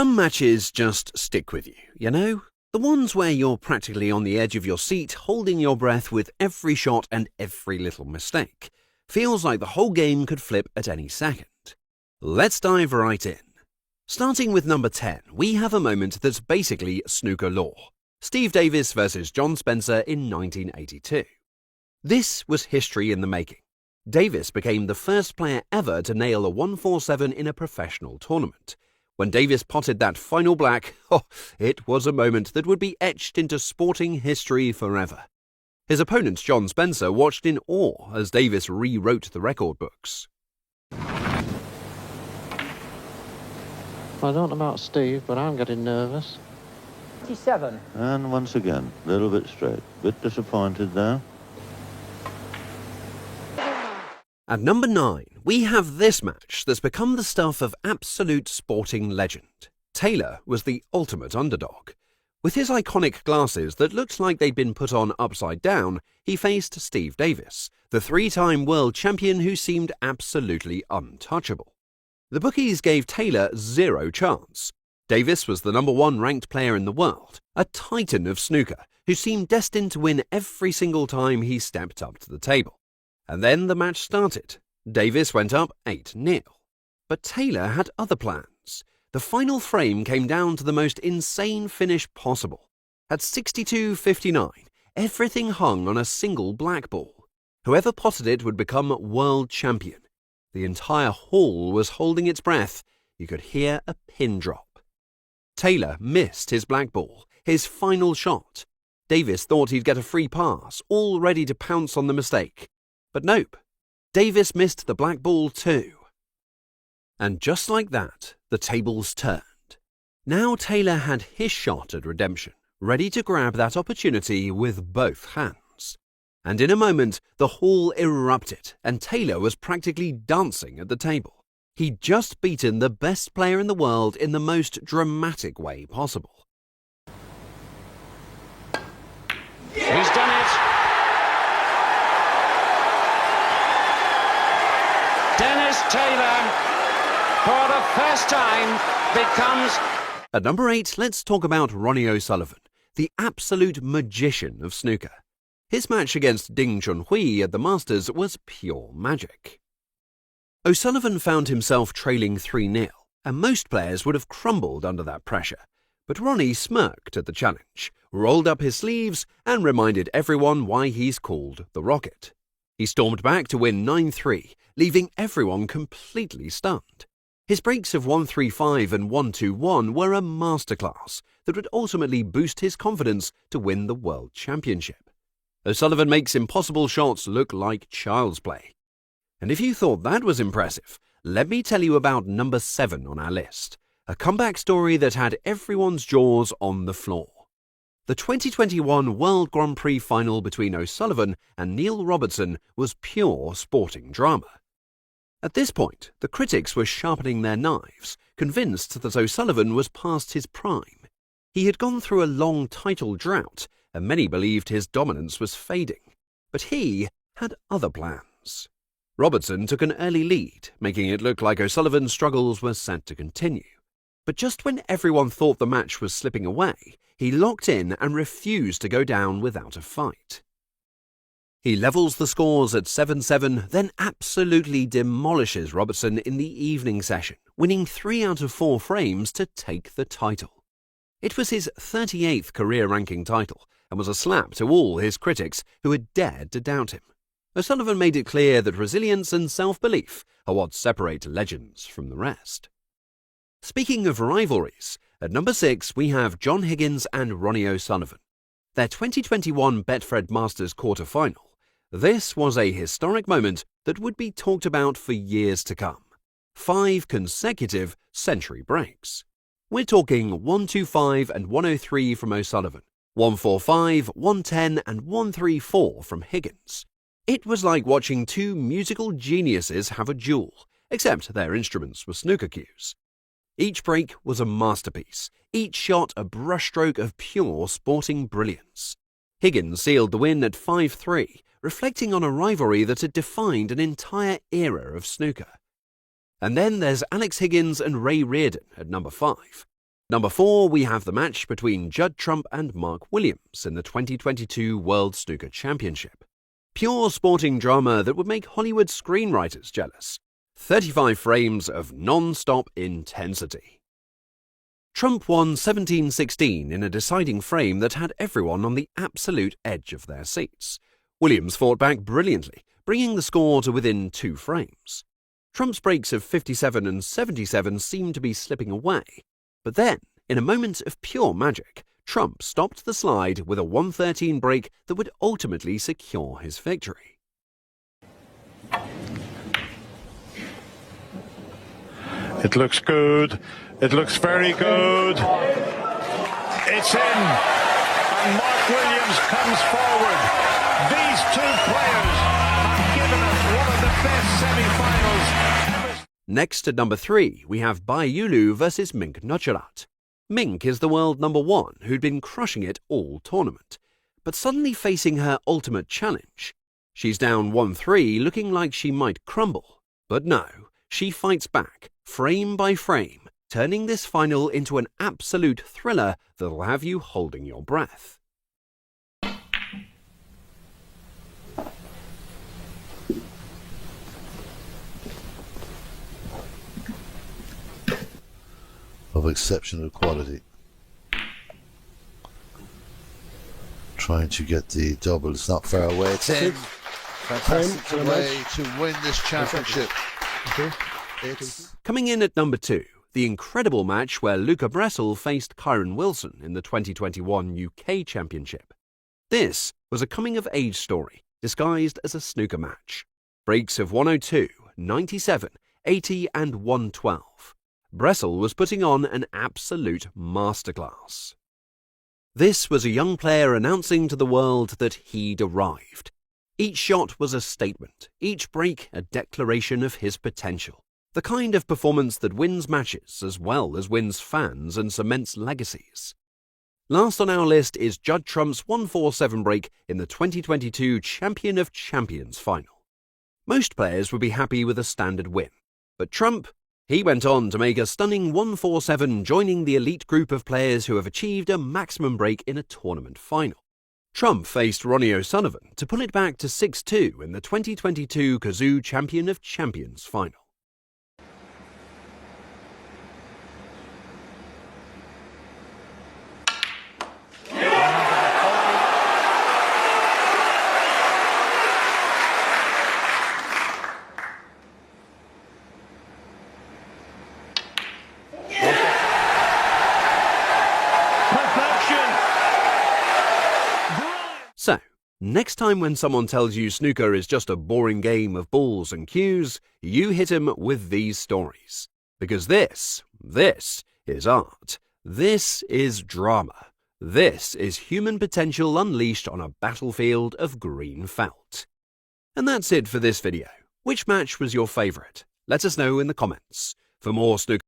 Some matches just stick with you, you know? The ones where you're practically on the edge of your seat, holding your breath with every shot and every little mistake. Feels like the whole game could flip at any second. Let's dive right in. Starting with number 10, we have a moment that's basically snooker lore. Steve Davis versus John Spencer in 1982. This was history in the making. Davis became the first player ever to nail a 147 in a professional tournament. When Davis potted that final black, it was a moment that would be etched into sporting history forever. His opponent John Spencer watched in awe as Davis rewrote the record books. I don't know about Steve, but I'm getting nervous. 27. And once again, a little bit straight. Bit disappointed there. At number 9, we have this match that's become the stuff of absolute sporting legend. Taylor was the ultimate underdog. With his iconic glasses that looked like they'd been put on upside down, he faced Steve Davis, the three-time world champion who seemed absolutely untouchable. The bookies gave Taylor zero chance. Davis was the number 1 ranked player in the world, a titan of snooker, who seemed destined to win every single time he stepped up to the table. And then the match started. Davis went up 8-0. But Taylor had other plans. The final frame came down to the most insane finish possible. At 62-59, everything hung on a single black ball. Whoever potted it would become world champion. The entire hall was holding its breath. You could hear a pin drop. Taylor missed his black ball, his final shot. Davis thought he'd get a free pass, all ready to pounce on the mistake. But nope, Davis missed the black ball too. And just like that, the tables turned. Now Taylor had his shot at redemption, ready to grab that opportunity with both hands. And in a moment, the hall erupted, and Taylor was practically dancing at the table. He'd just beaten the best player in the world in the most dramatic way possible. He's done it! Dennis Taylor, for the first time, becomes... At number 8, let's talk about Ronnie O'Sullivan, the absolute magician of snooker. His match against Ding Chunhui at the Masters was pure magic. O'Sullivan found himself trailing 3-0, and most players would have crumbled under that pressure. But Ronnie smirked at the challenge, rolled up his sleeves, and reminded everyone why he's called the Rocket. He stormed back to win 9-3, leaving everyone completely stunned. His breaks of 1-3-5 and 1-2-1 were a masterclass that would ultimately boost his confidence to win the World Championship. O'Sullivan makes impossible shots look like child's play. And if you thought that was impressive, let me tell you about number 7 on our list, a comeback story that had everyone's jaws on the floor. The 2021 World Grand Prix final between O'Sullivan and Neil Robertson was pure sporting drama. At this point, the critics were sharpening their knives, convinced that O'Sullivan was past his prime. He had gone through a long title drought, and many believed his dominance was fading. But he had other plans. Robertson took an early lead, making it look like O'Sullivan's struggles were set to continue. But just when everyone thought the match was slipping away, he locked in and refused to go down without a fight. He levels the scores at 7-7, then absolutely demolishes Robertson in the evening session, winning 3 out of 4 frames to take the title. It was his 38th career ranking title and was a slap to all his critics who had dared to doubt him. O'Sullivan made it clear that resilience and self-belief are what separate legends from the rest. Speaking of rivalries, at number 6 we have John Higgins and Ronnie O'Sullivan. Their 2021 Betfred Masters quarter-final. This was a historic moment that would be talked about for years to come. 5 consecutive century breaks. We're talking 125 and 103 from O'Sullivan, 145, 110 and 134 from Higgins. It was like watching 2 musical geniuses have a duel, except their instruments were snooker cues. Each break was a masterpiece, each shot a brushstroke of pure sporting brilliance. Higgins sealed the win at 5-3, reflecting on a rivalry that had defined an entire era of snooker. And then there's Alex Higgins and Ray Reardon at number 5. Number 4, we have the match between Judd Trump and Mark Williams in the 2022 World Snooker Championship. Pure sporting drama that would make Hollywood screenwriters jealous. 35 frames of non-stop intensity. Trump won 17-16 in a deciding frame that had everyone on the absolute edge of their seats. Williams fought back brilliantly, bringing the score to within 2 frames. Trump's breaks of 57 and 77 seemed to be slipping away. But then, in a moment of pure magic, Trump stopped the slide with a 113 break that would ultimately secure his victory. It looks good. It looks very good. It's in. And Mark Williams comes forward. These 2 players have given us one of the best semi-finals ever. Next at number 3, we have Bai Yulu versus Mink Nucharat. Mink is the world number 1 who'd been crushing it all tournament, but suddenly facing her ultimate challenge. She's down 1-3, looking like she might crumble. But no, she fights back, frame by frame, turning this final into an absolute thriller that'll have you holding your breath. Of exceptional quality. Trying to get the double. It's not far away. It's in. Fantastic way to win this championship. Coming in at number 2, the incredible match where Luca Bressel faced Kyron Wilson in the 2021 UK Championship. This was a coming-of-age story disguised as a snooker match. Breaks of 102, 97, 80 and 112. Bressel was putting on an absolute masterclass. This was a young player announcing to the world that he'd arrived. Each shot was a statement, each break a declaration of his potential. The kind of performance that wins matches as well as wins fans and cements legacies. Last on our list is Judd Trump's 147 break in the 2022 Champion of Champions final. Most players would be happy with a standard win, but Trump, he went on to make a stunning 147, joining the elite group of players who have achieved a maximum break in a tournament final. Trump faced Ronnie O'Sullivan to pull it back to 6-2 in the 2022 Kazoo Champion of Champions final. So, next time when someone tells you snooker is just a boring game of balls and cues, you hit him with these stories. Because this is art. This is drama. This is human potential unleashed on a battlefield of green felt. And that's it for this video. Which match was your favourite? Let us know in the comments. For more snooker